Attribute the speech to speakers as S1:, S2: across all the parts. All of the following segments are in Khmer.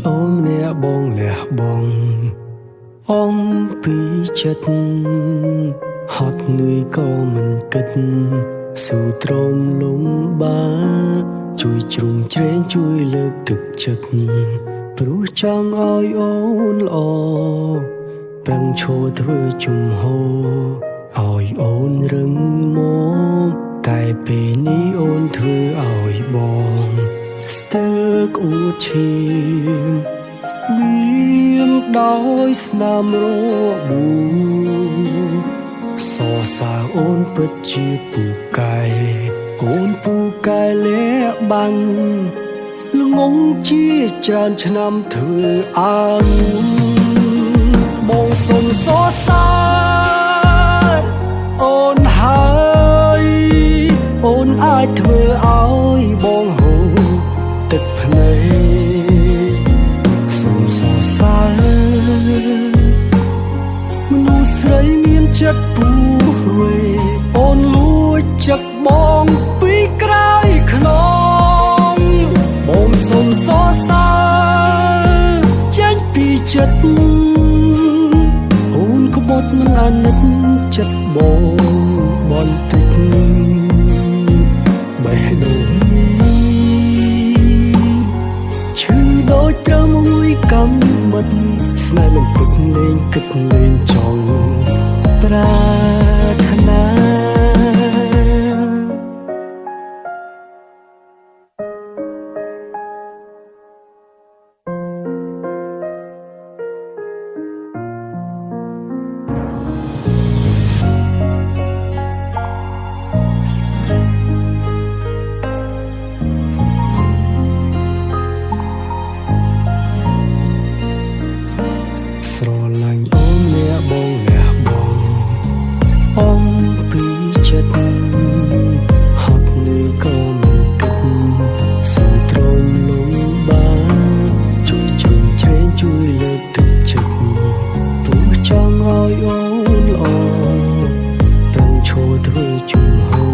S1: អូនម្នាក់បងលះបងអំពីចិត្តហត់នឿយក៏មិនគិតស៊ូទ្រាំលំបាជួយជ្រុំជ្រែងជួយលើកទឹកចិត្តព្រោះចង់ឲ្យអូនល្អប្រឹងឈរធ្វើជំហរឲ្យអូនរឹងមាំតែពេលនេះអូនធ្វើឲ្យបងស្ទើរក្អួតឈាមមានដោយស្នាមរបួសសរសើរអូនពិតជាពូកែអូនពូកែលាក់បាំងល្ងងជាច្រើនឆ្នាំធ្វើអើងបងសុំសរសើរអូនហើយអូនអាចធ្វើឲ្យបងហូរទឹកភ្នែកសូមសរសើរមនុស្សស្រីមានចិត្តពូវេអូនលួចចឹកបងពីក្រោយខ្នងបងសូមសរសើរចេញពីចិត្តអូនក្បត់មិនអាណិតចិត្តបងបន្តិចបេះដូងនេះឈឺដូចត្រូវមួយកម្មមិត្តស្នេហ៍នឹងទឹកលេងគិតលេងចង់ប្រាថ្នាស្រឡាញ់អូនអ្នកបងលះបងអំពីចិត្តហត់នឿយក៏មិនគិតសូមទ្រាំលំបាជួយជ្រុំជ្រែងជួយលើកទឹកចិត្តព្រោះចង់ឲ្យអូនល្អប្រឹងឈរធ្វើជំហរ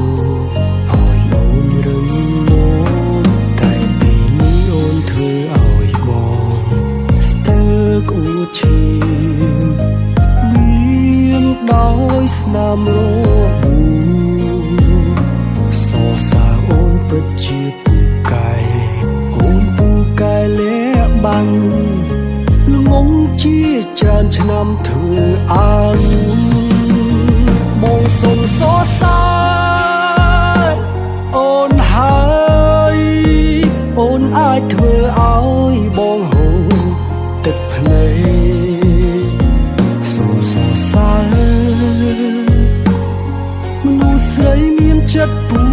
S1: ឲ្យអូនរឹងមាំតែពេលនេះអូនធ្វើឲ្យបងស្ទើរក្អួតឈាមមានដោយស្នាមរបួសសរសើរអូនពិតជាពូកែអូនពូកែលាក់បាំងល្ងងជាច្រើនឆ្នាំធ្វើអើងបងសូមសរសើរអូនហើយអូនអាចធ្វើឲ្យបងហូរទឹកភ្នែកសូមសរសើរមនុស្សស្រីមានចិត្តពូ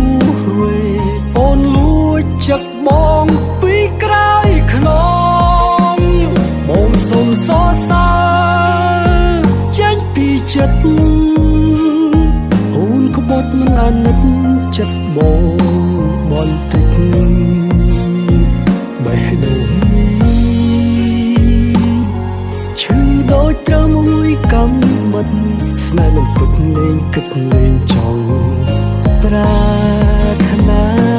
S1: វេអូនលួចចឹកបងពីក្រោយខ្នងបងសូមសរសើរចេញពីចិត្តអូនក្បត់មិនអាណិតចិត្តបងបន្តិចបេះដូងនេះឈឺដូចត្រូវមួយកម្មមិត្តស្នេហ៍នឹងទឹកលេងគិតលេងចង់ប្រាថ្នា